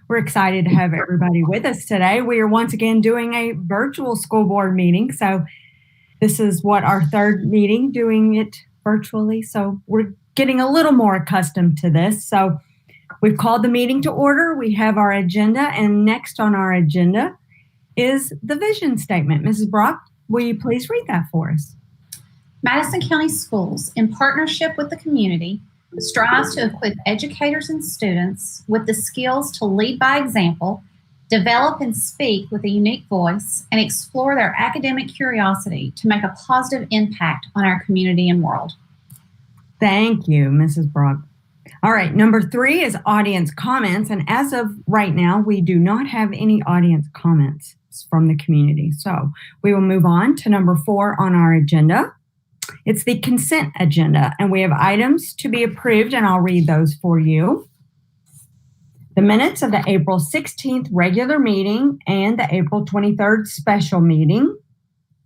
We're excited to have everybody with us today. We are once again doing a virtual school board meeting. So this is our third meeting doing it virtually. So we're getting a little more accustomed to this. So we've called the meeting to order. We have our agenda, and next on our agenda is the vision statement. Mrs. Brock, will you please read that for us? Madison County Schools, in partnership with the community, strives to equip educators and students with the skills to lead by example, develop and speak with a unique voice, and explore their academic curiosity to make a positive impact on our community and world. Thank you, Mrs. Brock. All right, number 3 is audience comments. And as of right now, we do not have any audience comments from the community. So we will move on to number 4 on our agenda. It's the consent agenda, and we have items to be approved, and I'll read those for you. The minutes of the April 16th regular meeting and the April 23rd special meeting,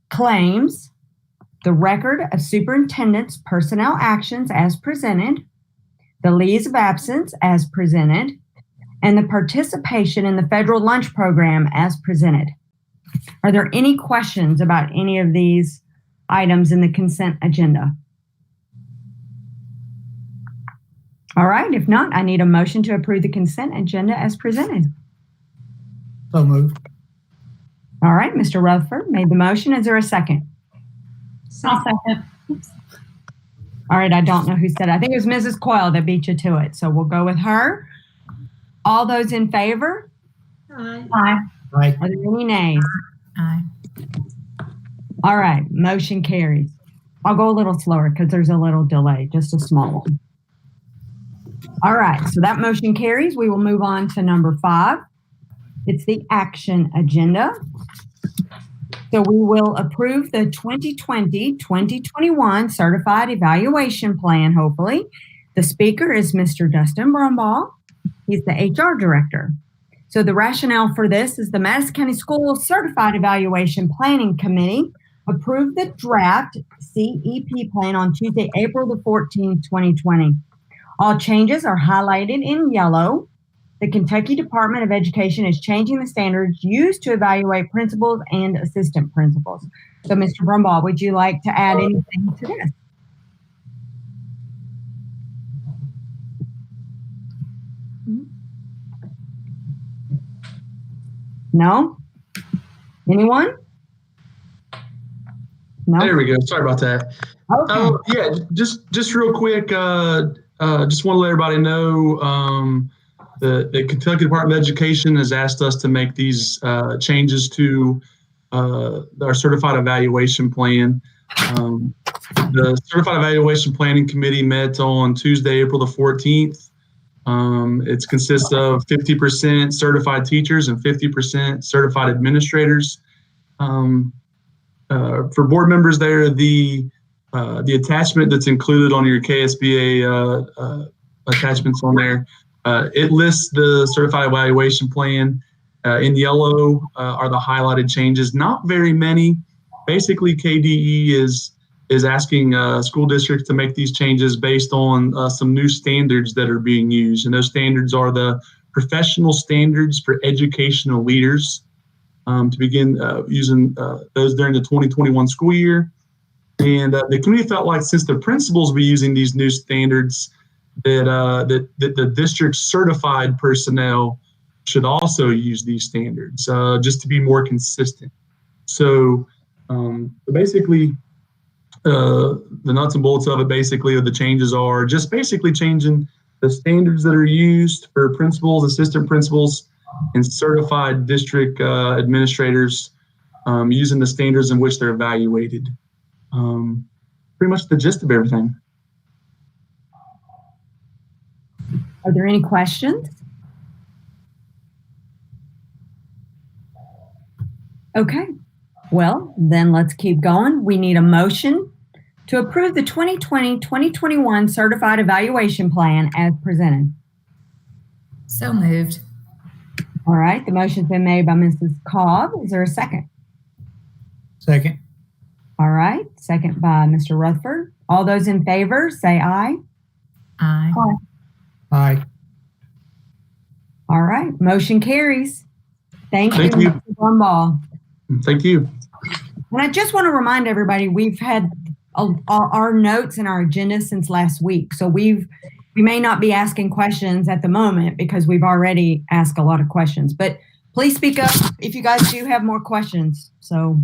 claims, the record of superintendent's personnel actions as presented, the leaves of absence as presented, and the participation in the federal lunch program as presented. Are there any questions about any of these items in the consent agenda? All right, if not, I need a motion to approve the consent agenda as presented. So moved. All right, Mr. Rutherford made the motion. Is there a second? I'll second. All right, I don't know who said it. I think it was Mrs. Coyle that beat you to it, so we'll go with her. All those in favor? Aye. Aye. Are there any nays? Aye. All right, motion carries. I'll go a little slower because there's a little delay, just a small one. All right, so that motion carries. We will move on to number 5. It's the action agenda. So we will approve the 2020-2021 Certified Evaluation Plan, hopefully. The speaker is Mr. Dustin Brumbaugh. He's the HR director. So the rationale for this is the Madison County Schools Certified Evaluation Planning Committee approved the draft CEP plan on Tuesday, April the 14th, 2020. All changes are highlighted in yellow. The Kentucky Department of Education is changing the standards used to evaluate principals and assistant principals. So, Mr. Brumbaugh, would you like to add anything to this? No? Anyone? No? There we go. Sorry about that. Okay. Yeah, just real quick, just want to let everybody know the Kentucky Department of Education has asked us to make these changes to our Certified Evaluation Plan. The Certified Evaluation Planning Committee met on Tuesday, April the 14th. It consists of 50% certified teachers and 50% certified administrators. For board members there, the attachment that's included on your KSBA attachments on there, it lists the certified evaluation plan. In yellow are the highlighted changes. Not very many. Basically, KDE is asking school districts to make these changes based on some new standards that are being used. And those standards are the professional standards for educational leaders, to begin using those during the 2021 school year. And the committee felt like since the principals will be using these new standards, that the district certified personnel should also use these standards, just to be more consistent. So basically, the nuts and bolts of it basically, the changes are just basically changing the standards that are used for principals, assistant principals, and certified district administrators, using the standards in which they're evaluated. Pretty much the gist of everything. Are there any questions? Okay, well, then let's keep going. We need a motion to approve the 2020-2021 Certified Evaluation Plan as presented. So moved. All right, the motion's been made by Mrs. Cobb. Is there a second? Second. All right, second by Mr. Rutherford. All those in favor, say aye. Aye. Aye. All right, motion carries. Thank you, Thank you. Mr. Brumbaugh. Thank you. And I just want to remind everybody, we've had our notes and our agenda since last week. So we may not be asking questions at the moment because we've already asked a lot of questions, but please speak up if you guys do have more questions. So,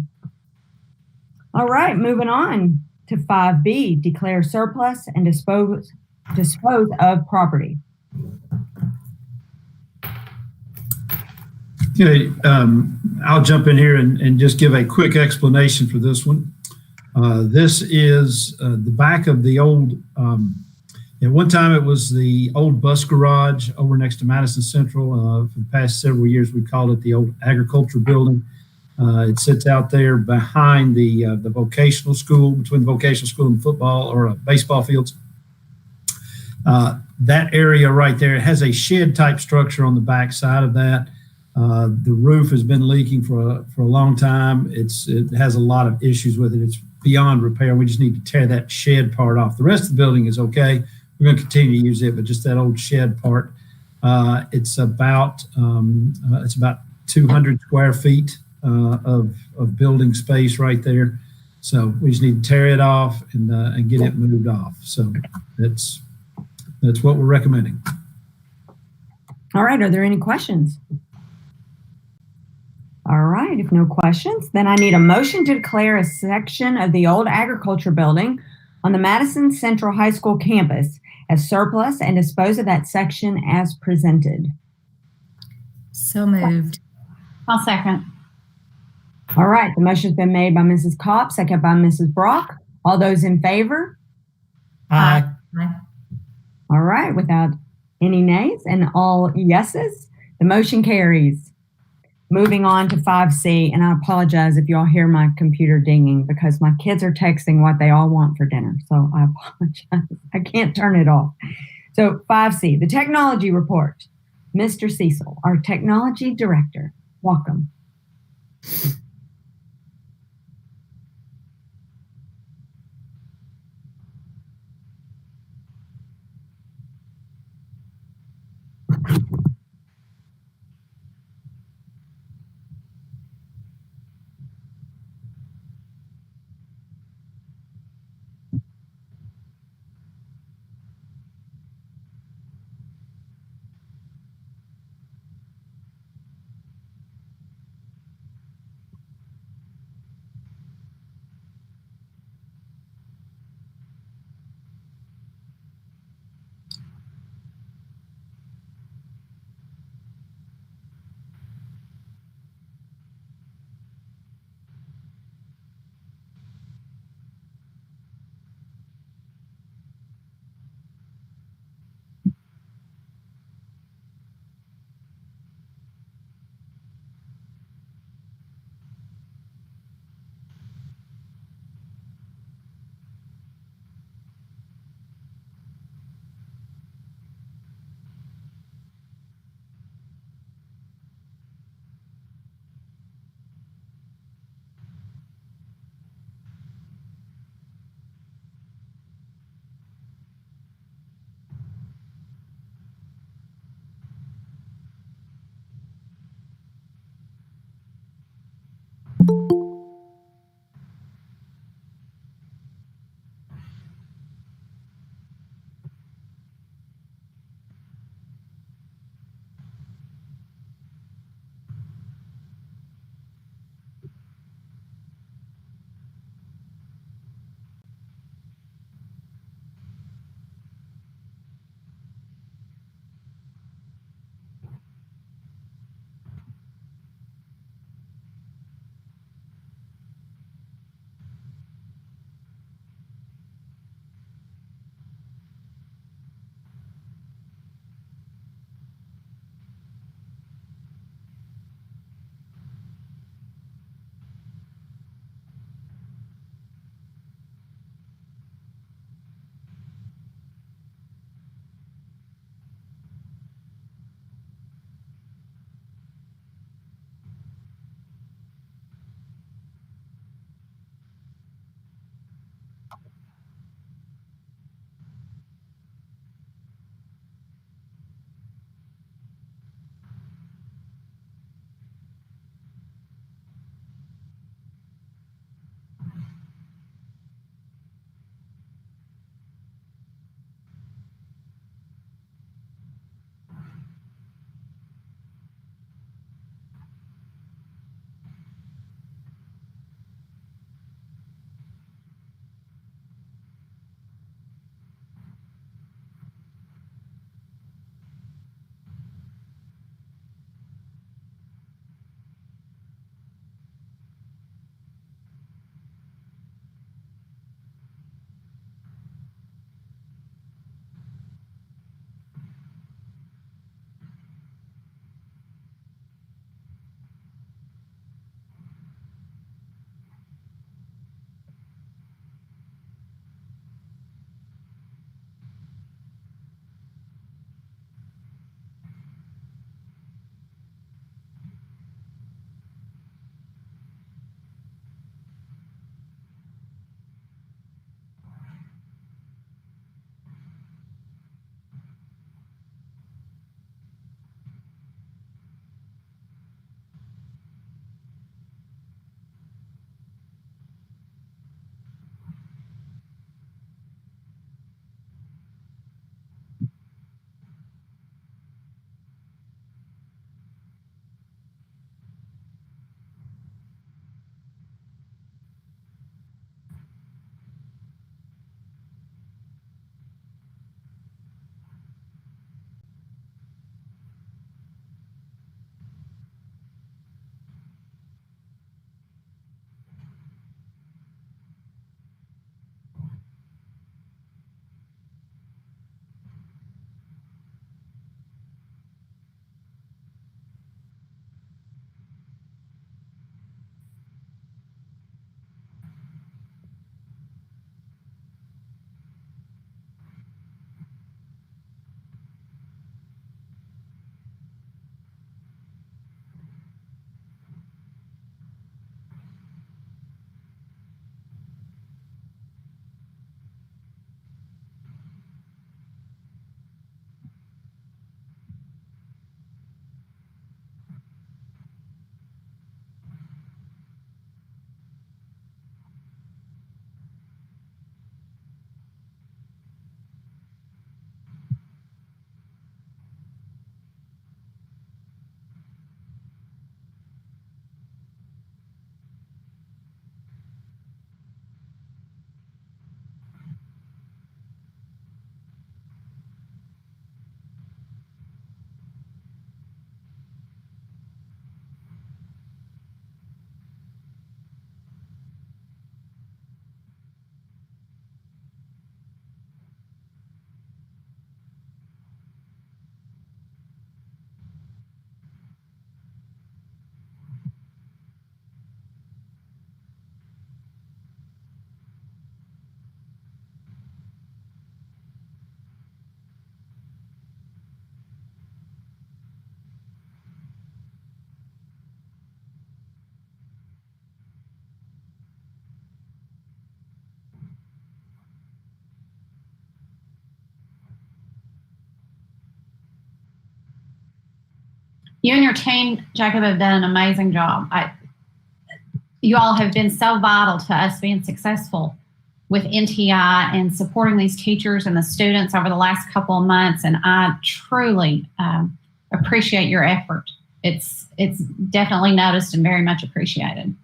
all right, moving on to 5B, declare surplus and dispose of property. Okay, I'll jump in here and just give a quick explanation for this one. This is the back of the old, at one time it was the old bus garage over next to Madison Central. For the past several years, we called it the old agriculture building. It sits out there behind the vocational school, between the vocational school and football or baseball fields. That area right there, it has a shed type structure on the back side of that. The roof has been leaking for a long time. It has a lot of issues with it. It's beyond repair. We just need to tear that shed part off. The rest of the building is okay. We're going to continue to use it, but just that old shed part. It's about 200 square feet of building space right there. So we just need to tear it off and get it moved off. So that's what we're recommending. All right, are there any questions? All right, if no questions, then I need a motion to declare a section of the old agriculture building on the Madison Central High School campus as surplus and dispose of that section as presented. So moved. I'll second. All right, the motion's been made by Mrs. Kopp, second by Mrs. Brock. All those in favor? Aye. Aye. All right, without any nays and all yeses, the motion carries. Moving on to 5C, and I apologize if y'all hear my computer dinging because my kids are texting what they all want for dinner. So I apologize. I can't turn it off. So 5C, the technology report. Mr. Cecil, our technology director, welcome. You and your team, Jacob, have done an amazing job. You all have been so vital to us being successful with NTI and supporting these teachers and the students over the last couple of months. And I truly appreciate your effort. It's definitely noticed and very much appreciated.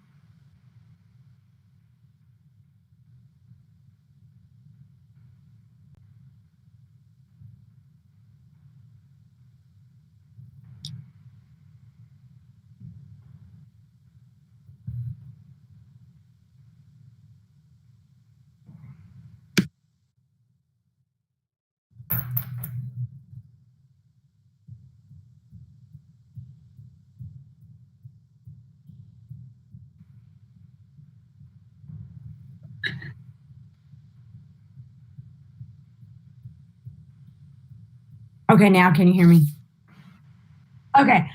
Okay, now can you hear me? Okay,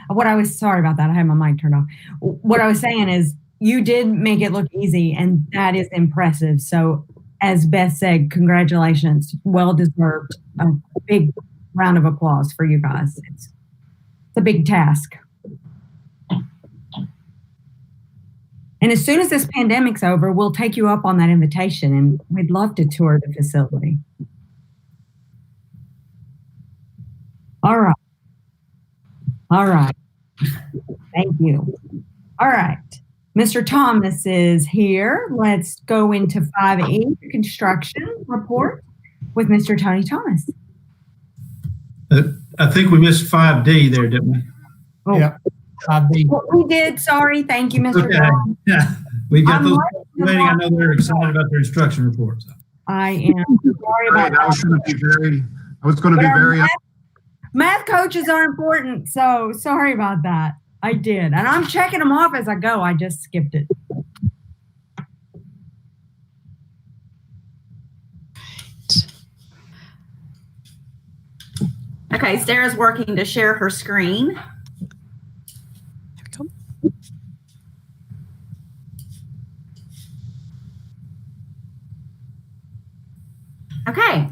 sorry about that. I had my mic turned off. What I was saying is you did make it look easy, and that is impressive. So as Beth said, congratulations. Well deserved. A big round of applause for you guys. It's a big task. And as soon as this pandemic's over, we'll take you up on that invitation, and we'd love to tour the facility. All right. All right. Thank you. All right. Mr. Thomas is here. Let's go into 5E, construction report with Mr. Tony Thomas. I think we missed 5D there, didn't we? Oh. Yeah. 5D. Well, we did. Sorry. Thank you, Mr. Okay. Brown. Yeah, we got I'm those. ready. I know they're excited about their instruction reports. I am sorry about I was going to be very. Math coaches are important, so sorry about that. I did. And I'm checking them off as I go. I just skipped it. Okay, Sarah's working to share her screen. Here we go. Okay,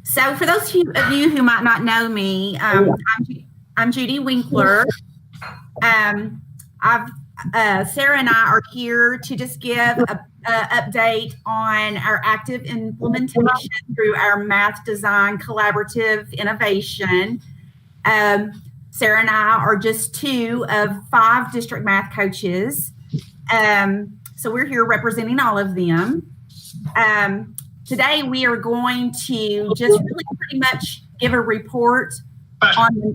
so for those of you who might not know me, I'm Judy Winkler. Sarah and I are here to just give a update on our active implementation through our math design collaborative innovation. Sarah and I are just 2 of 5 district math coaches. So we're here representing all of them. Today we are going to just really pretty much give a report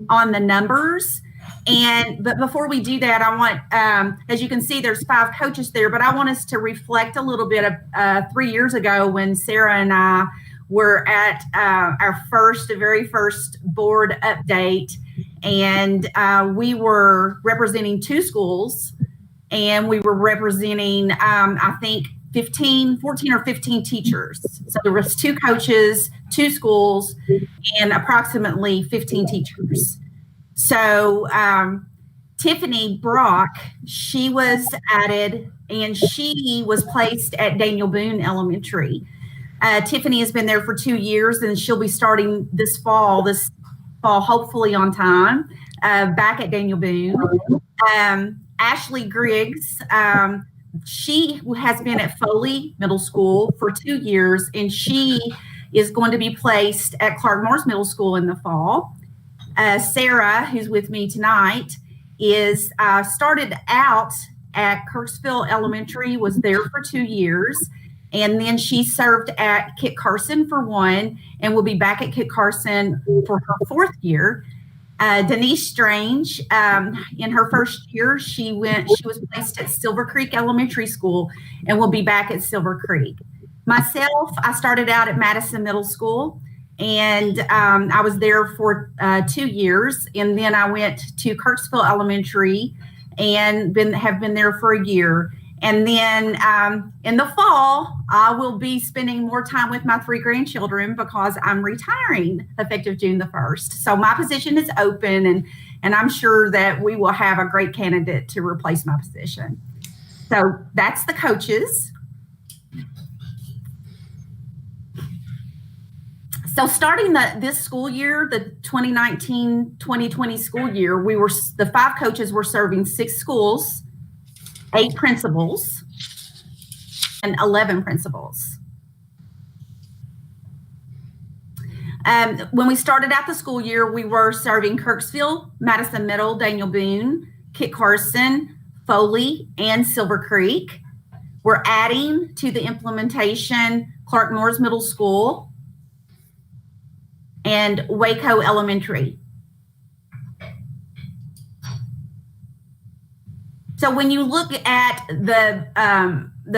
on the numbers. But before we do that, I want, as you can see, there's 5 coaches there, but I want us to reflect a little bit of 3 years ago when Sarah and I were at our very first board update, and we were representing 2 schools, and we were representing, I think, 14 or 15 teachers. So there was 2 coaches, 2 schools, and approximately 15 teachers. So Tiffany Brock, she was added, and she was placed at Daniel Boone Elementary. Tiffany has been there for 2 years, and she'll be starting this fall, hopefully on time, back at Daniel Boone. Ashley Griggs, she has been at Foley Middle School for 2 years, and she is going to be placed at Clark Morris Middle School in the fall. Sarah, who's with me tonight, is started out at Kirksville Elementary, was there for 2 years, and then she served at Kit Carson for 1, and will be back at Kit Carson for her 4th year. Denise Strange, in her first year, she was placed at Silver Creek Elementary School and will be back at Silver Creek. Myself, I started out at Madison Middle School, and I was there for 2 years, and then I went to Kirksville Elementary and have been there for a year. And then in the fall, I will be spending more time with my 3 grandchildren because I'm retiring effective June the 1st. So my position is open, and I'm sure that we will have a great candidate to replace my position. So that's the coaches. So starting this school year, the 2019-2020 school year, the 5 coaches were serving 6 schools, 8 principals, and 11 principals. When we started out the school year, we were serving Kirksville, Madison Middle, Daniel Boone, Kit Carson, Foley, and Silver Creek. We're adding to the implementation Clark Moore's Middle School and Waco Elementary. So when you look at the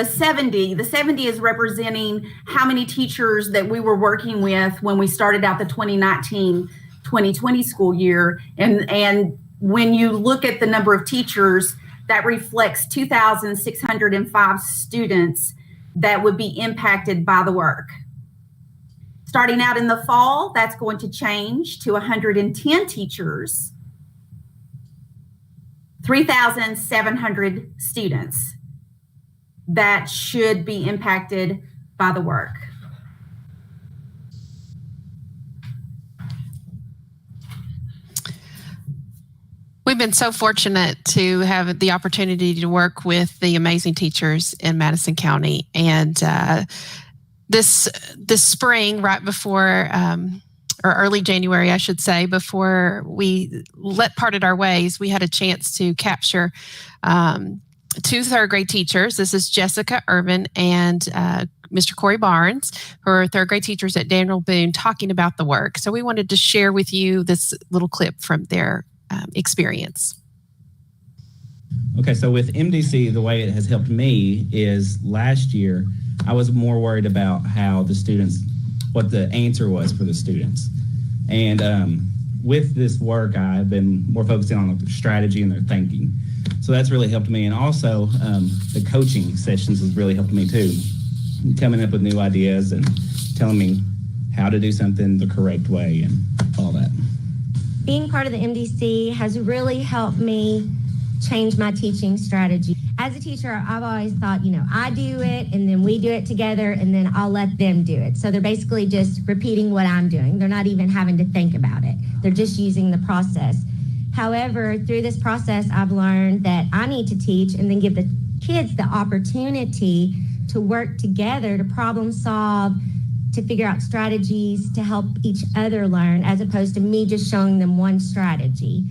70 is representing how many teachers that we were working with when we started out the 2019-2020 school year. And when you look at the number of teachers, that reflects 2,605 students that would be impacted by the work. Starting out in the fall, that's going to change to 110 teachers, 3,700 students that should be impacted by the work. We've been so fortunate to have the opportunity to work with the amazing teachers in Madison County. And this spring, right before, or early January, I should say, before we parted our ways, we had a chance to capture 2 third grade teachers. This is Jessica Irvin and Mr. Corey Barnes, who are third grade teachers at Daniel Boone, talking about the work. So we wanted to share with you this little clip from their experience. Okay, so with MDC, the way it has helped me is last year, I was more worried about how the students, what the answer was for the students. And with this work, I've been more focusing on the strategy and their thinking. So that's really helped me. And also the coaching sessions has really helped me too. Coming up with new ideas and telling me how to do something the correct way and all that. Being part of the MDC has really helped me change my teaching strategy. As a teacher, I've always thought, I do it and then we do it together and then I'll let them do it. So they're basically just repeating what I'm doing. They're not even having to think about it. They're just using the process. However, through this process, I've learned that I need to teach and then give the kids the opportunity to work together to problem solve, to figure out strategies to help each other learn, as opposed to me just showing them one strategy.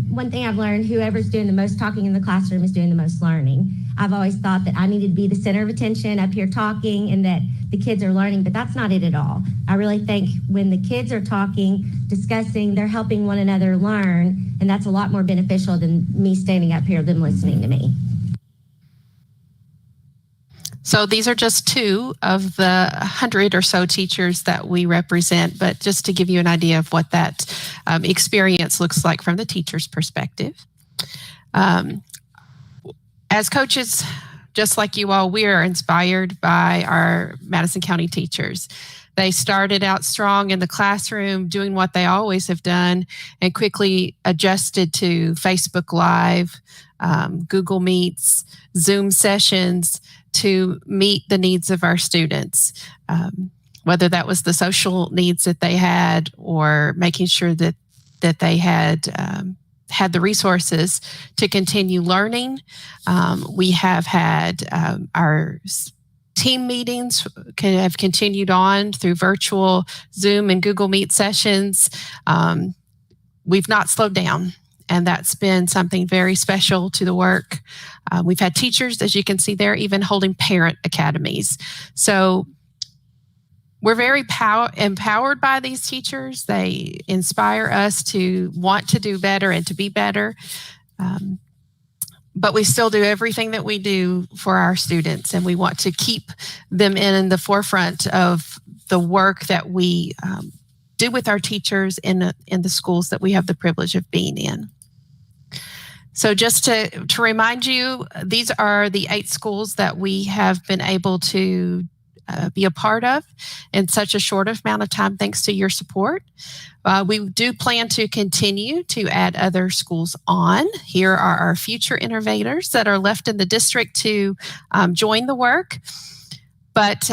One thing I've learned, whoever's doing the most talking in the classroom is doing the most learning. I've always thought that I needed to be the center of attention up here talking and that the kids are learning, but that's not it at all. I really think when the kids are talking, discussing, they're helping one another learn, and that's a lot more beneficial than me standing up here, them listening to me. So these are just 2 of the 100 or so teachers that we represent, but just to give you an idea of what that experience looks like from the teacher's perspective. As coaches, just like you all, we are inspired by our Madison County teachers. They started out strong in the classroom, doing what they always have done, and quickly adjusted to Facebook Live, Google Meets, Zoom sessions, to meet the needs of our students, whether that was the social needs that they had or making sure that they had the resources to continue learning. We have had our team meetings have continued on through virtual Zoom and Google Meet sessions. We've not slowed down. And that's been something very special to the work. We've had teachers, as you can see there, even holding parent academies. So we're very empowered by these teachers. They inspire us to want to do better and to be better. But we still do everything that we do for our students, and we want to keep them in the forefront of the work that we do with our teachers in the schools that we have the privilege of being in. So just to remind you, these are the 8 schools that we have been able to be a part of in such a short amount of time, thanks to your support. We do plan to continue to add other schools on. Here are our future innovators that are left in the district to join the work. But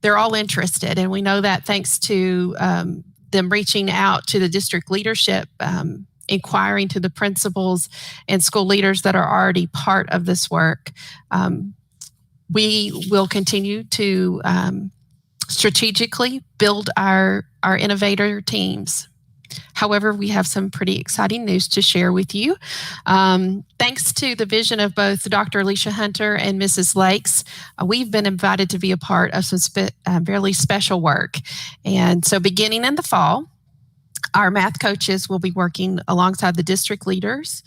they're all interested. And we know that thanks to them reaching out to the district leadership, inquiring to the principals and school leaders that are already part of this work. We will continue to strategically build our innovator teams. However, we have some pretty exciting news to share with you. Thanks to the vision of both Dr. Alicia Hunter and Mrs. Lakes, we've been invited to be a part of some fairly special work. And so beginning in the fall, our math coaches will be working alongside the district leaders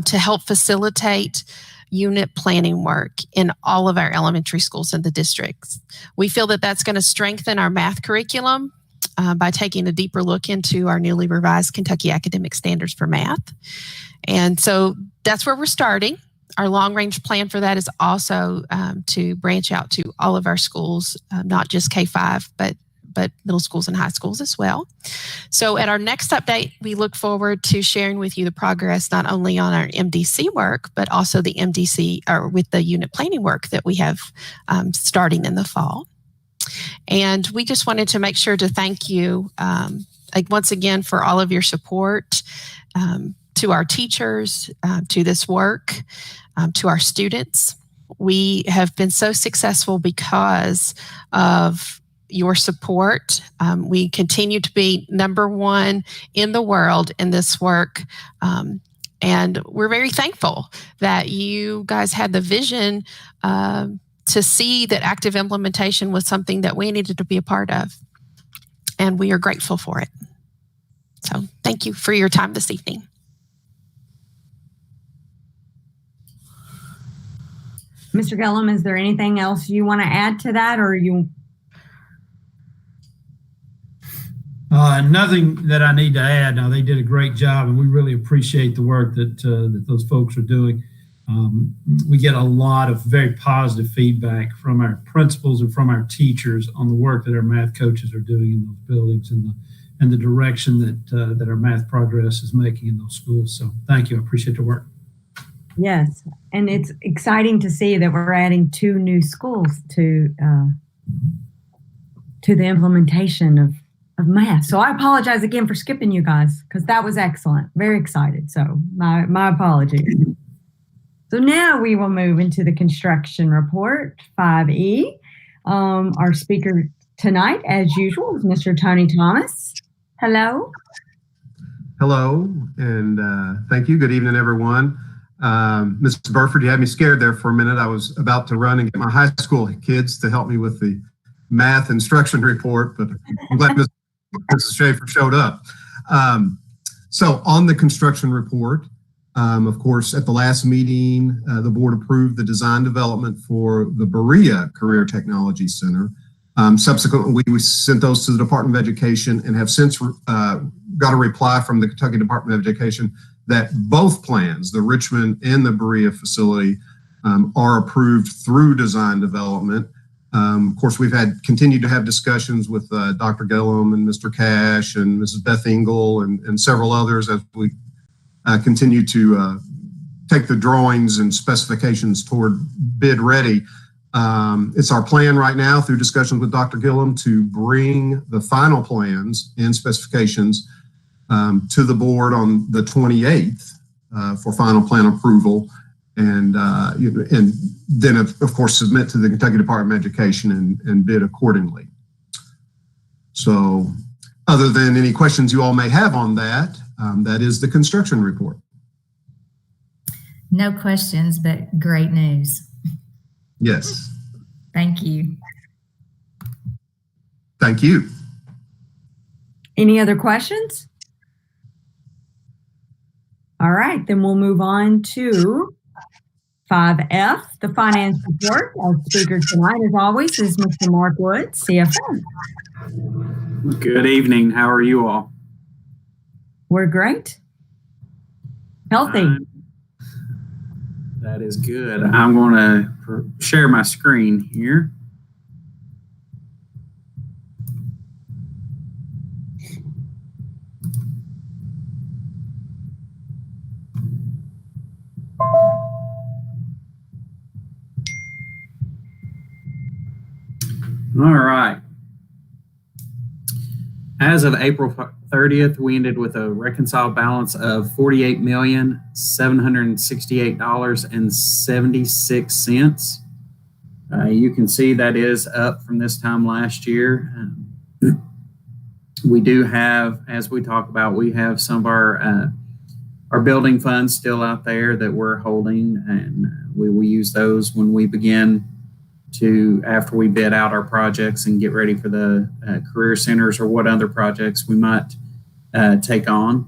to help facilitate unit planning work in all of our elementary schools in the districts. We feel that that's going to strengthen our math curriculum by taking a deeper look into our newly revised Kentucky Academic Standards for Math. And so that's where we're starting. Our long-range plan for that is also to branch out to all of our schools, not just K-5, but middle schools and high schools as well. So at our next update, we look forward to sharing with you the progress not only on our MDC work, but also the MDC or with the unit planning work that we have starting in the fall. And we just wanted to make sure to thank you once again for all of your support to our teachers, to this work, to our students. We have been so successful because of your support. We continue to be #1 in the world in this work. And we're very thankful that you guys had the vision to see that active implementation was something that we needed to be a part of. And we are grateful for it. So thank you for your time this evening. Mr. Gillum, is there anything else you want to add to that, or you? Nothing that I need to add. Now, they did a great job, and we really appreciate the work that those folks are doing. We get a lot of very positive feedback from our principals and from our teachers on the work that our math coaches are doing in those buildings and the direction that our math progress is making in those schools. So thank you. I appreciate the work. Yes, and it's exciting to see that we're adding 2 new schools to the implementation of math. So I apologize again for skipping you guys, because that was excellent. Very excited. So my apologies. So now we will move into the construction report, 5E. Our speaker tonight, as usual, is Mr. Tony Thomas. Hello. Hello, and thank you. Good evening, everyone. Mrs. Burford, you had me scared there for a minute. I was about to run and get my high school kids to help me with the math instruction report, but I'm glad Mrs. Schaefer showed up. So on the construction report, of course, at the last meeting, the board approved the design development for the Berea Career Technology Center. Subsequently, we sent those to the Department of Education and have since got a reply from the Kentucky Department of Education that both plans, the Richmond and the Berea facility, are approved through design development. Of course, we've continued to have discussions with Dr. Gillum and Mr. Cash and Mrs. Beth Engel and several others as we continue to take the drawings and specifications toward bid ready. It's our plan right now through discussions with Dr. Gillum to bring the final plans and specifications to the board on the 28th for final plan approval, and then of course submit to the Kentucky Department of Education and bid accordingly. So other than any questions you all may have on that, that is the construction report. No questions, but great news. Yes. Thank you. Thank you. Any other questions? All right, then we'll move on to 5F, the finance report. Our speaker tonight, as always, is Mr. Mark Wood, CFO. Good evening. How are you all? We're great. Healthy. That is good. I'm going to share my screen here. All right. As of April 30th, we ended with a reconciled balance of $48,768.76. You can see that is up from this time last year. We do have, as we talk about, we have some of our building funds still out there that we're holding, and we will use those when we begin after we bid out our projects and get ready for the career centers or what other projects we might take on.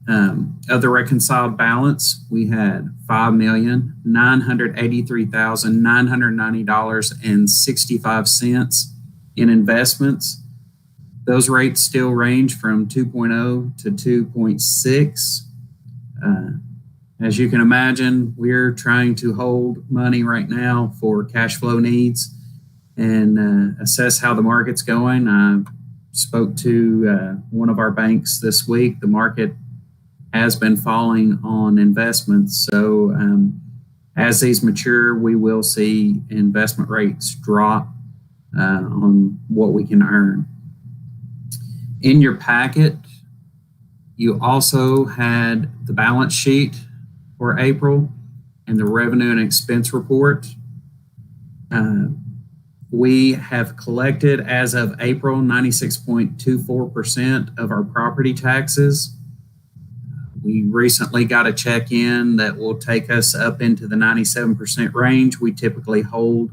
Of the reconciled balance, we had $5,983,990.65 in investments. Those rates still range from 2.0 to 2.6. As you can imagine, we're trying to hold money right now for cash flow needs and assess how the market's going. I spoke to one of our banks this week. The market has been falling on investments. So as these mature, we will see investment rates drop on what we can earn. In your packet, you also had the balance sheet for April and the revenue and expense report. We have collected, as of April, 96.24% of our property taxes. We recently got a check in that will take us up into the 97% range. We typically hold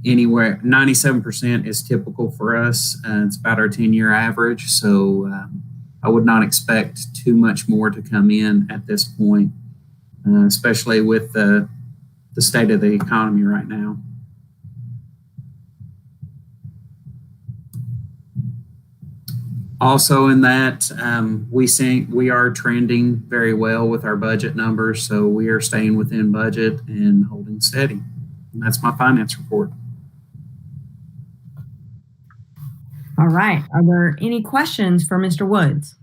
anywhere, 97% is typical for us. It's about our 10-year average. So I would not expect too much more to come in at this point, especially with the state of the economy right now. Also in that, we are trending very well with our budget numbers, so we are staying within budget and holding steady. And that's my finance report. All right. Are there any questions for Mr. Woods?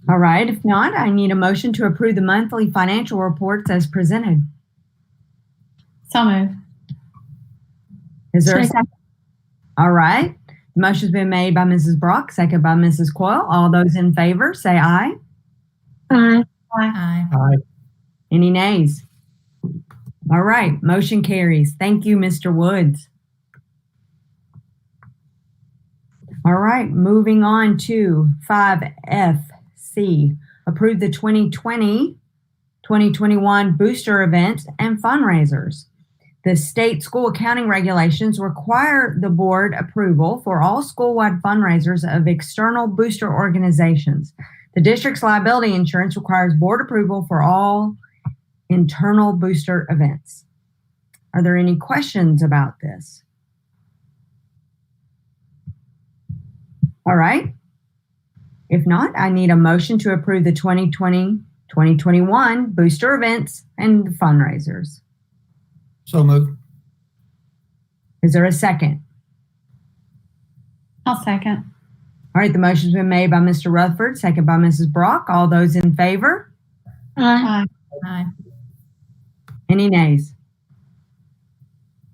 All right. If not, I need a motion to approve the monthly financial reports as presented. So moved. Is there a second? All right. The motion's been made by Mrs. Brock, second by Mrs. Coyle. All those in favor, say aye. Aye. Aye. Aye. Any nays? All right. Motion carries. Thank you, Mr. Woods. All right. Moving on to 5FC. Approve the 2020-2021 booster events and fundraisers. The state school accounting regulations require the board approval for all school-wide fundraisers of external booster organizations. The district's liability insurance requires board approval for all internal booster events. Are there any questions about this? All right. If not, I need a motion to approve the 2020-2021 booster events and fundraisers. So moved. Is there a second? I'll second. All right, the motion's been made by Mr. Rutherford, second by Mrs. Brock. All those in favor? Aye. Aye. Any nays?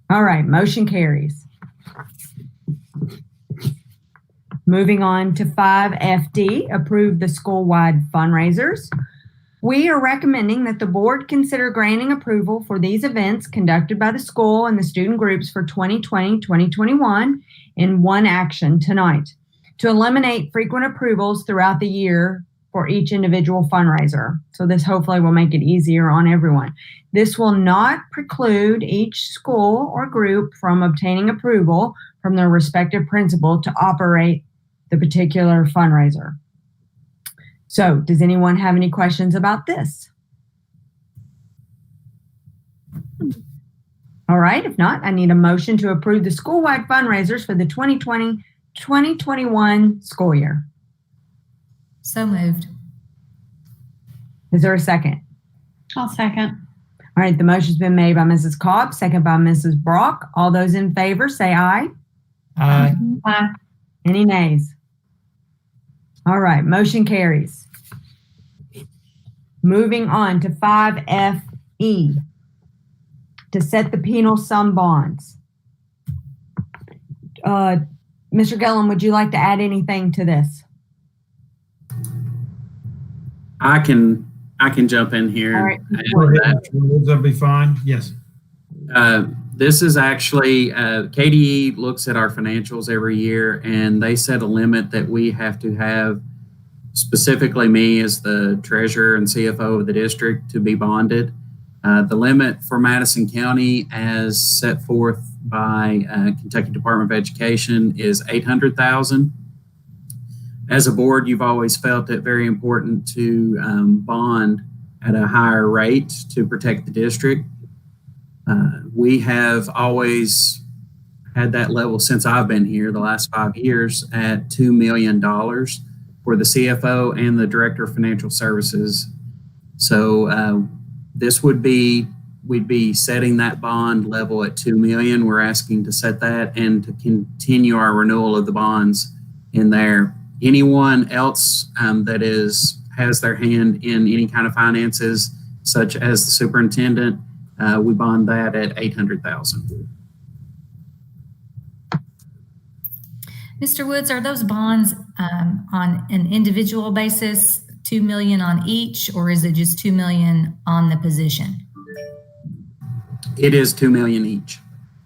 All right, motion carries. Moving on to 5FD, approve the school-wide fundraisers. We are recommending that the board consider granting approval for these events conducted by the school and the student groups for 2020-2021 in one action tonight to eliminate frequent approvals throughout the year for each individual fundraiser. So this hopefully will make it easier on everyone. This will not preclude each school or group from obtaining approval from their respective principal to operate the particular fundraiser. So, does anyone have any questions about this? All right, if not, I need a motion to approve the school-wide fundraisers for the 2020-2021 school year. So moved. Is there a second? I'll second. All right, the motion's been made by Mrs. Cobb, second by Mrs. Brock. All those in favor, say aye. Aye. Aye. Any nays? All right, motion carries. Moving on to 5FE, to set the penal sum bonds. Mr. Gillum, would you like to add anything to this? I can jump in here. All right. Go ahead, Mr. Woods, that'll be fine. Yes. This is actually, KDE looks at our financials every year, and they set a limit that we have to have, specifically me as the treasurer and CFO of the district, to be bonded. The limit for Madison County, as set forth by Kentucky Department of Education, is $800,000. As a board, you've always felt it very important to bond at a higher rate to protect the district. We have always had that level since I've been here, the last 5 years, at $2 million for the CFO and the Director of Financial Services. So this would be, we'd be setting that bond level at $2 million. We're asking to set that and to continue our renewal of the bonds in there. Anyone else that has their hand in any kind of finances, such as the superintendent, we bond that at $800,000. Mr. Woods, are those bonds on an individual basis, $2 million on each, or is it just $2 million on the position? It is $2 million each.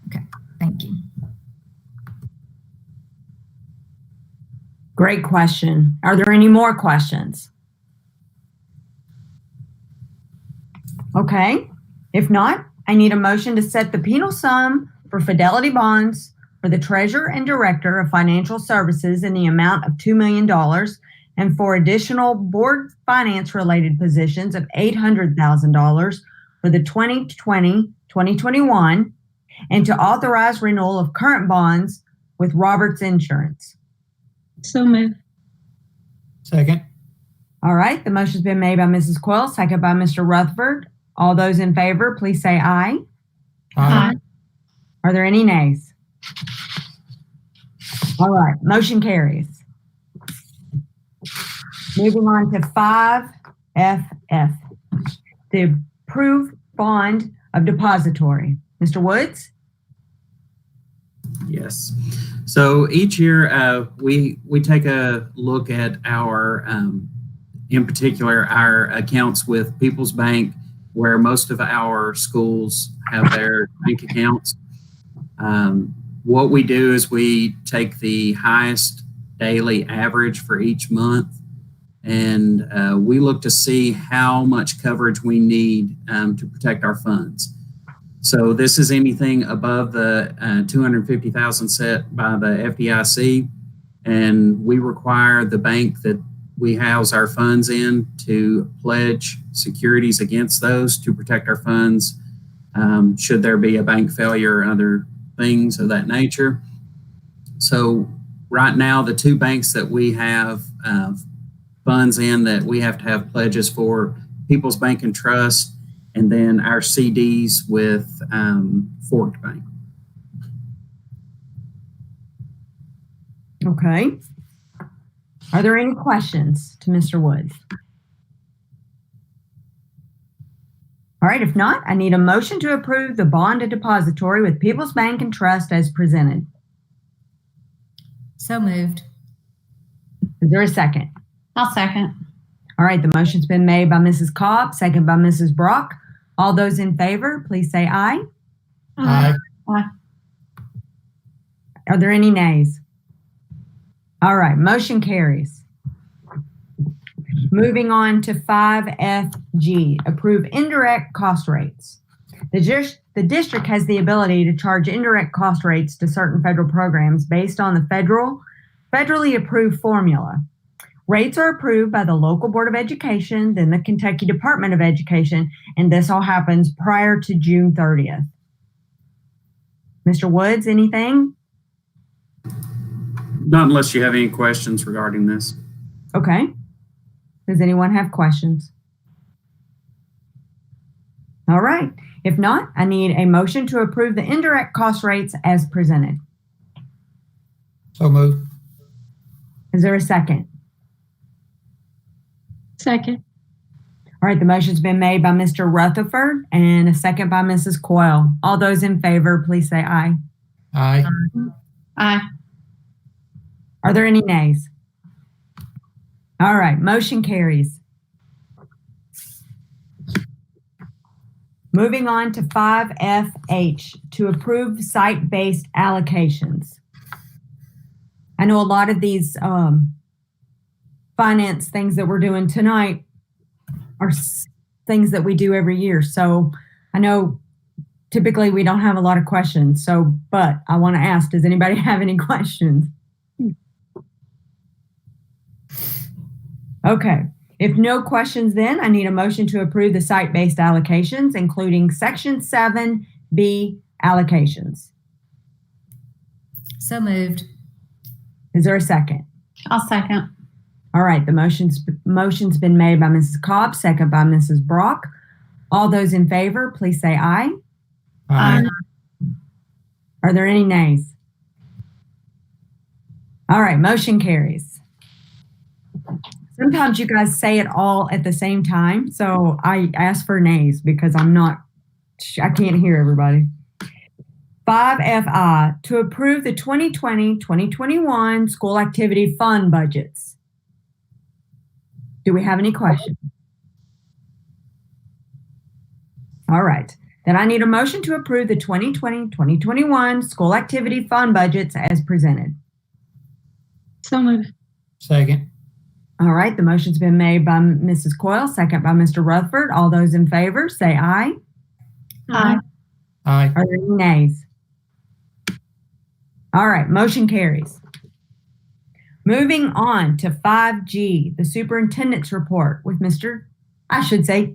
Okay, thank you. Great question. Are there any more questions? Okay. If not, I need a motion to set the penal sum for fidelity bonds for the treasurer and director of financial services in the amount of $2 million and for additional board finance related positions of $800,000 for the 2020-2021 and to authorize renewal of current bonds with Roberts Insurance. So moved. Second. All right. The motion's been made by Mrs. Coyle, second by Mr. Rutherford. All those in favor, please say aye. Aye. Are there any nays? All right. Motion carries. Moving on to 5FF, the approved bond of depository. Mr. Woods? Yes. So each year we take a look at our, in particular, our accounts with People's Bank, where most of our schools have their bank accounts. What we do is we take the highest daily average for each month, and we look to see how much coverage we need to protect our funds. So this is anything above the $250,000 set by the FDIC, and we require the bank that we house our funds in to pledge securities against those to protect our funds should there be a bank failure or other things of that nature. So right now, the two banks that we have funds in that we have to have pledges for, People's Bank and Trust, and then our CDs with Forked Bank. Okay. Are there any questions to Mr. Woods? All right, if not, I need a motion to approve the bond of depository with People's Bank and Trust as presented. So moved. Is there a second? I'll second. All right, the motion's been made by Mrs. Cobb, second by Mrs. Brock. All those in favor, please say aye. Aye. Aye. Are there any nays? All right, motion carries. Moving on to 5FG, approve indirect cost rates. The district has the ability to charge indirect cost rates to certain federal programs based on the federally approved formula. Rates are approved by the local Board of Education, then the Kentucky Department of Education, and this all happens prior to June 30th. Mr. Woods, anything? Not unless you have any questions regarding this. Okay. Does anyone have questions? All right. If not, I need a motion to approve the indirect cost rates as presented. So moved. Is there a second? Second. All right, the motion's been made by Mr. Rutherford and a second by Mrs. Coyle. All those in favor, please say aye. Aye. Aye. Are there any nays? All right, motion carries. Moving on to 5FH, to approve site-based allocations. I know a lot of these finance things that we're doing tonight are things that we do every year. So I know typically we don't have a lot of questions. But I want to ask, does anybody have any questions? Okay. If no questions, then I need a motion to approve the site-based allocations, including Section 7B allocations. So moved. Is there a second? I'll second. All right, the motion's been made by Mrs. Cobb, second by Mrs. Brock. All those in favor, please say aye. Aye. Are there any nays? All right, motion carries. Sometimes you guys say it all at the same time, so I ask for nays because I can't hear everybody. 5FI, to approve the 2020-2021 school activity fund budgets. Do we have any questions? All right. Then I need a motion to approve the 2020-2021 school activity fund budgets as presented. So moved. Second. All right. The motion's been made by Mrs. Coyle, second by Mr. Rutherford. All those in favor, say aye. Aye. Aye. Are there any nays? All right. Motion carries. Moving on to 5G, the superintendent's report with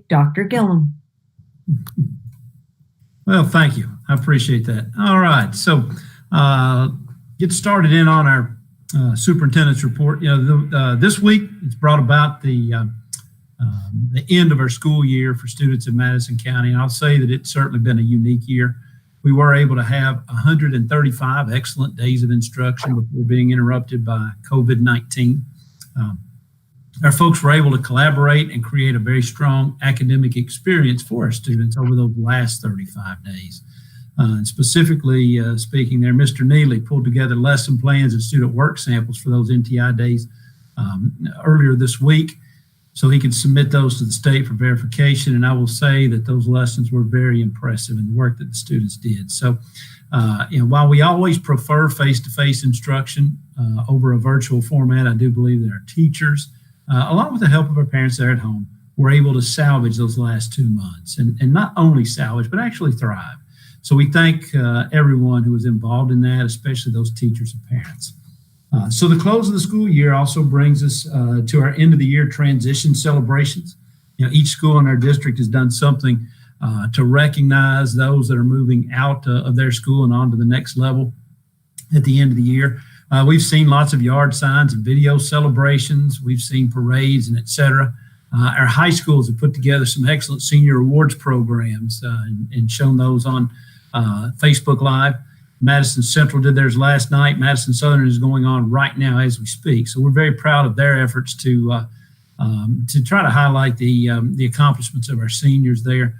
Dr. Gillum. Well, thank you. I appreciate that. All right. So get started in on our superintendent's report. This week it's brought about the end of our school year for students in Madison County. And I'll say that it's certainly been a unique year. We were able to have 135 excellent days of instruction before being interrupted by COVID-19. Our folks were able to collaborate and create a very strong academic experience for our students over those last 35 days. And specifically speaking there, Mr. Neely pulled together lesson plans and student work samples for those NTI days earlier this week, so he could submit those to the state for verification. And I will say that those lessons were very impressive in the work that the students did. So, while we always prefer face-to-face instruction over a virtual format, I do believe that our teachers, along with the help of our parents there at home, were able to salvage those last 2 months and not only salvage, but actually thrive. So we thank everyone who was involved in that, especially those teachers and parents. So the close of the school year also brings us to our end of the year transition celebrations. Each school in our district has done something to recognize those that are moving out of their school and on to the next level at the end of the year. We've seen lots of yard signs and video celebrations. We've seen parades and et cetera. Our high schools have put together some excellent senior awards programs and shown those on Facebook Live. Madison Central did theirs last night. Madison Southern is going on right now as we speak. So we're very proud of their efforts to try to highlight the accomplishments of our seniors there.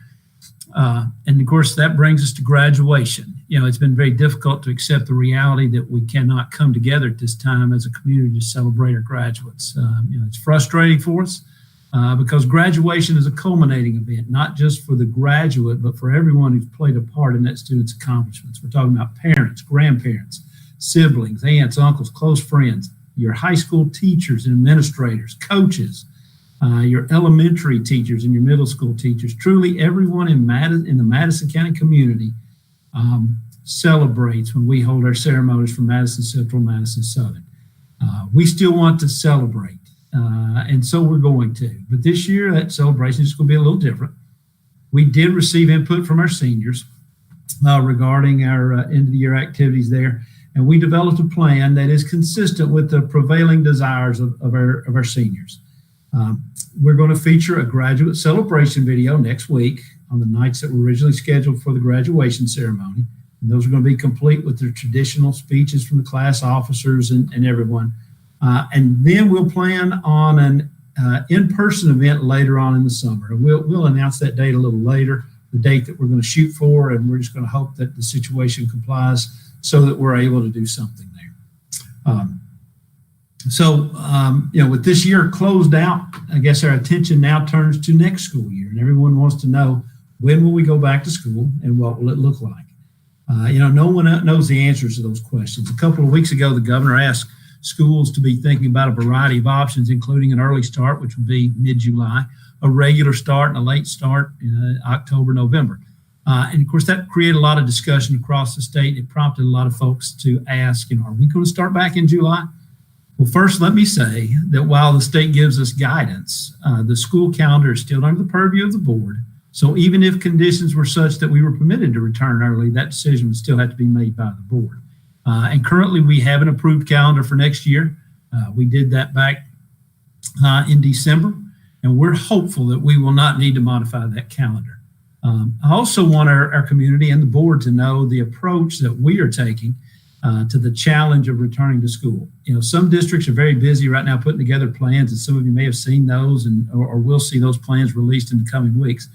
And of course, that brings us to graduation. It's been very difficult to accept the reality that we cannot come together at this time as a community to celebrate our graduates. It's frustrating for us because graduation is a culminating event, not just for the graduate, but for everyone who's played a part in that student's accomplishments. We're talking about parents, grandparents, siblings, aunts, uncles, close friends, your high school teachers and administrators, coaches, your elementary teachers and your middle school teachers. Truly, everyone in the Madison County community celebrates when we hold our ceremonies for Madison Central, Madison Southern. We still want to celebrate, and so we're going to. But this year, that celebration is going to be a little different. We did receive input from our seniors regarding our end-of-the-year activities there, and we developed a plan that is consistent with the prevailing desires of our seniors. We're going to feature a graduate celebration video next week on the nights that were originally scheduled for the graduation ceremony. And those are going to be complete with their traditional speeches from the class officers and everyone. And then we'll plan on an in-person event later on in the summer. And we'll announce that date a little later, the date that we're going to shoot for, and we're just going to hope that the situation complies so that we're able to do something there. So, with this year closed out, I guess our attention now turns to next school year, and everyone wants to know, when will we go back to school and what will it look like? No one knows the answers to those questions. A couple of weeks ago, the governor asked schools to be thinking about a variety of options, including an early start, which would be mid-July, a regular start and a late start in October, November. And of course, that created a lot of discussion across the state. It prompted a lot of folks to ask, are we going to start back in July? Well, first, let me say that while the state gives us guidance, the school calendar is still under the purview of the board. So even if conditions were such that we were permitted to return early, that decision would still have to be made by the board. And currently, we have an approved calendar for next year. We did that back in December, and we're hopeful that we will not need to modify that calendar. I also want our community and the board to know the approach that we are taking to the challenge of returning to school. Some districts are very busy right now putting together plans, and some of you may have seen those or will see those plans released in the coming weeks.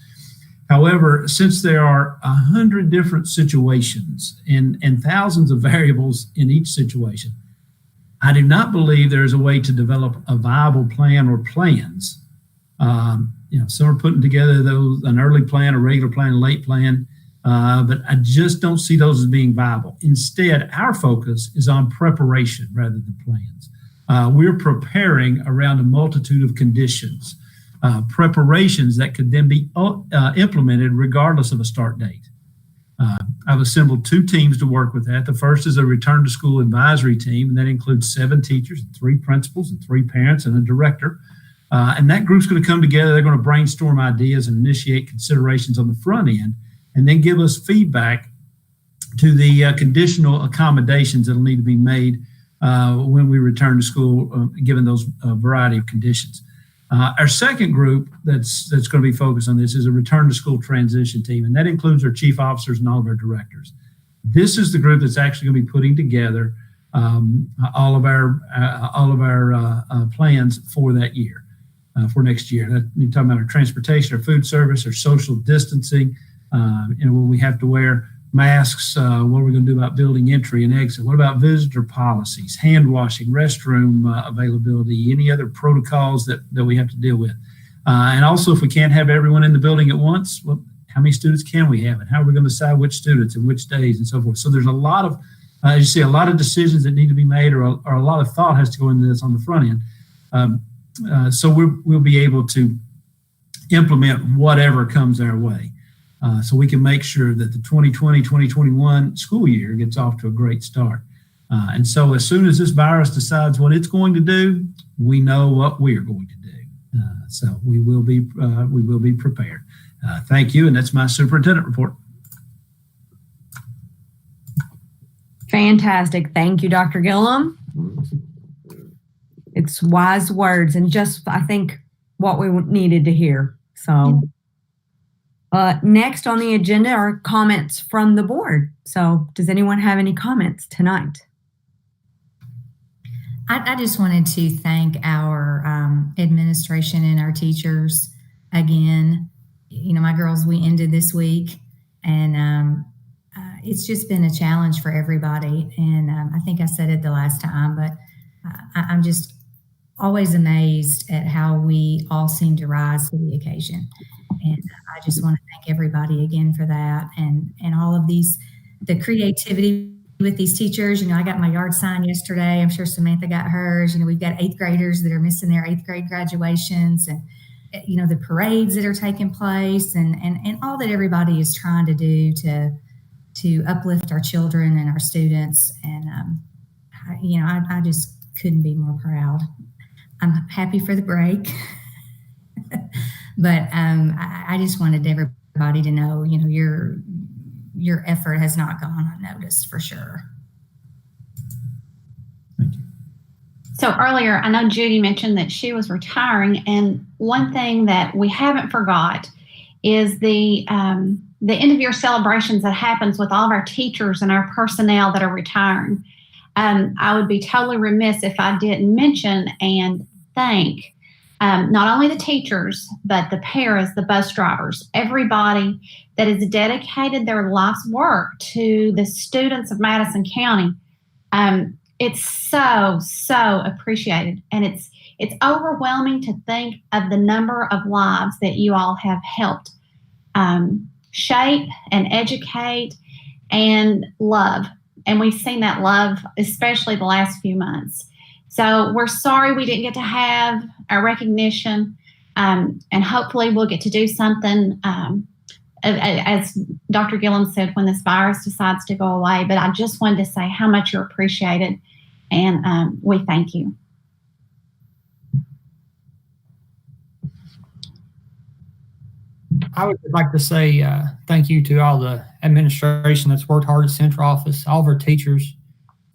However, since there are 100 different situations and thousands of variables in each situation, I do not believe there is a way to develop a viable plan or plans. Some are putting together an early plan, a regular plan, a late plan, but I just don't see those as being viable. Instead, our focus is on preparation rather than plans. We're preparing around a multitude of conditions, preparations that could then be implemented regardless of a start date. I've assembled 2 teams to work with that. The first is a return to school advisory team, and that includes 7 teachers, 3 principals, and 3 parents, and a director. And that group's going to come together. They're going to brainstorm ideas and initiate considerations on the front end, and then give us feedback to the conditional accommodations that will need to be made when we return to school, given those variety of conditions. Our second group that's going to be focused on this is a return to school transition team, and that includes our chief officers and all of our directors. This is the group that's actually going to be putting together all of our plans for that year, for next year. You're talking about our transportation, our food service, our social distancing, will we have to wear masks? What are we going to do about building entry and exit? What about visitor policies, hand washing, restroom availability, any other protocols that we have to deal with? And also, if we can't have everyone in the building at once, how many students can we have? And how are we going to decide which students and which days and so forth? So there's a lot of, as you see, a lot of decisions that need to be made, or a lot of thought has to go into this on the front end. So we'll be able to implement whatever comes our way. So we can make sure that the 2020-2021 school year gets off to a great start. And so as soon as this virus decides what it's going to do, we know what we are going to do. So we will be prepared. Thank you, and that's my superintendent report. Fantastic. Thank you, Dr. Gillum. It's wise words and just, I think, what we needed to hear. So next on the agenda are comments from the board. So does anyone have any comments tonight? I just wanted to thank our administration and our teachers again. My girls, we ended this week, and it's just been a challenge for everybody. And I think I said it the last time, but I'm just always amazed at how we all seem to rise to the occasion. And I just want to thank everybody again for that, and all of the creativity with these teachers. I got my yard sign yesterday. I'm sure Samantha got hers. We've got 8th graders that are missing their 8th grade graduations, and the parades that are taking place, and all that everybody is trying to do to uplift our children and our students. And I just couldn't be more proud. I'm happy for the break. But I just wanted everybody to know, your effort has not gone unnoticed for sure. Thank you. So earlier, I know Judy mentioned that she was retiring, and one thing that we haven't forgot is the end of year celebrations that happens with all of our teachers and our personnel that are retiring. I would be totally remiss if I didn't mention and thank not only the teachers, but the paras, the bus drivers, everybody that has dedicated their life's work to the students of Madison County. it's so appreciated, and it's overwhelming to think of the number of lives that you all have helped shape and educate and love. And we've seen that love, especially the last few months. So we're sorry we didn't get to have our recognition, and hopefully we'll get to do something, as Dr. Gillum said, when this virus decides to go away. But I just wanted to say how much you're appreciated, and we thank you. I would like to say thank you to all the administration that's worked hard at Central Office, all of our teachers.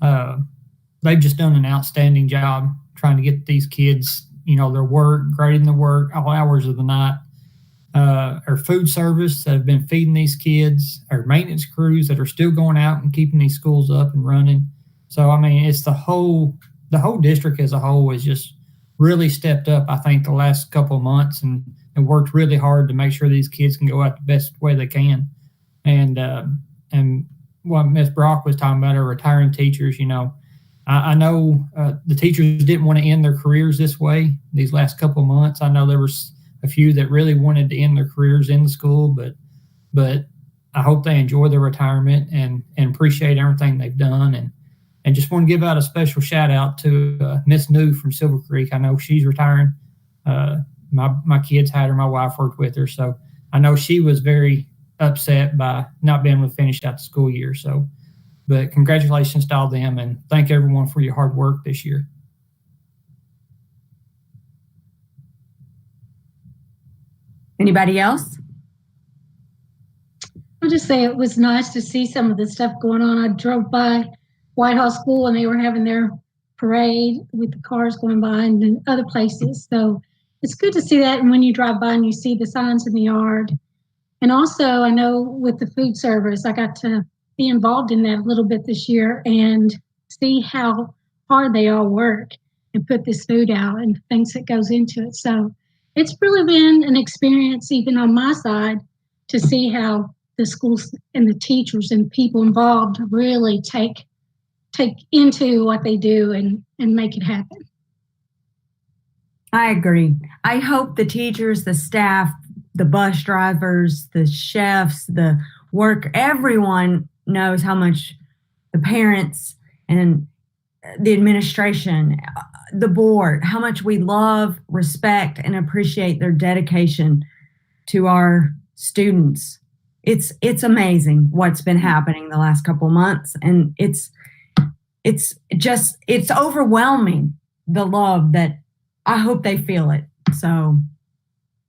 They've just done an outstanding job trying to get these kids, their work, grading the work, all hours of the night. Our food service that have been feeding these kids, our maintenance crews that are still going out and keeping these schools up and running. So, I mean, it's the whole district as a whole has just really stepped up, I think, the last couple of months and worked really hard to make sure these kids can go out the best way they can. And what Ms. Brock was talking about, our retiring teachers, I know the teachers didn't want to end their careers this way these last couple of months. I know there was a few that really wanted to end their careers in the school, but I hope they enjoy their retirement and appreciate everything they've done. And just want to give out a special shout out to Miss New from Silver Creek. I know she's retiring. My kids had her, my wife worked with her. So I know she was very upset by not being able to finish out the school year. So, but congratulations to all them, and thank everyone for your hard work this year. Anybody else? I'll just say it was nice to see some of the stuff going on. I drove by Whitehall School and they were having their parade with the cars going by and then other places. So it's good to see that. And when you drive by and you see the signs in the yard. And also, I know with the food service, I got to be involved in that a little bit this year and see how hard they all work and put this food out and things that goes into it. So it's really been an experience, even on my side, to see how the schools and the teachers and people involved really take into what they do and make it happen. I agree. I hope the teachers, the staff, the bus drivers, the chefs, the work, everyone knows how much the parents and the administration, the board, how much we love, respect, and appreciate their dedication to our students. It's amazing what's been happening the last couple months, and it's overwhelming, the love that I hope they feel it. So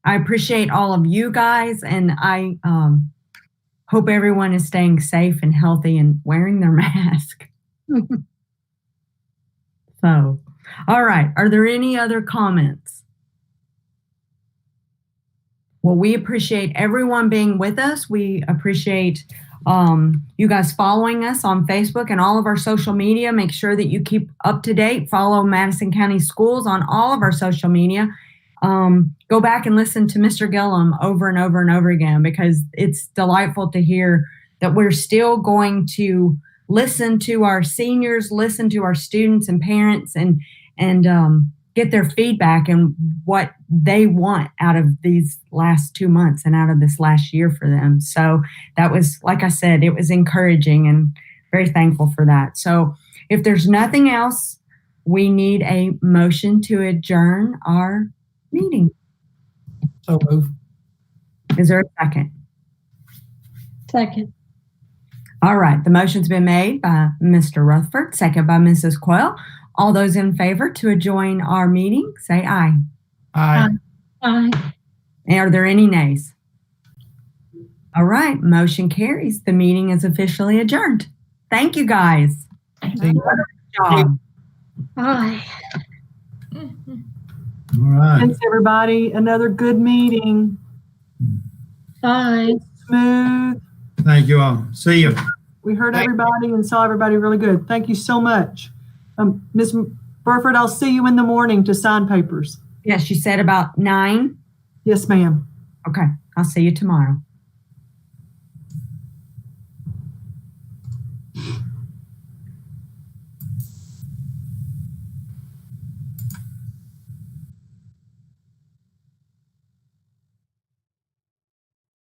I appreciate all of you guys, and I hope everyone is staying safe and healthy and wearing their mask. So, all right. Are there any other comments? Well, we appreciate everyone being with us. We appreciate you guys following us on Facebook and all of our social media. Make sure that you keep up to date. Follow Madison County Schools on all of our social media. Go back and listen to Mr. Gillum over and over and over again, because it's delightful to hear that we're still going to listen to our seniors, listen to our students and parents, and get their feedback and what they want out of these last 2 months and out of this last year for them. So that was, like I said, it was encouraging, and very thankful for that. So if there's nothing else, we need a motion to adjourn our meeting. So move. Is there a second? Second. All right. The motion's been made by Mr. Rutherford, second by Mrs. Quayle. All those in favor to join our meeting, say aye. Aye. Aye. Are there any nays? All right. Motion carries. The meeting is officially adjourned. Thank you, guys. See you. Good job. Aye. All right. Thanks, everybody. Another good meeting. Aye. Smooth. Thank you all. See you. We heard everybody and saw everybody really good. Thank you so much. Ms. Burford, I'll see you in the morning to sign papers. Yes, you said about 9. Yes, ma'am. Okay. I'll see you tomorrow.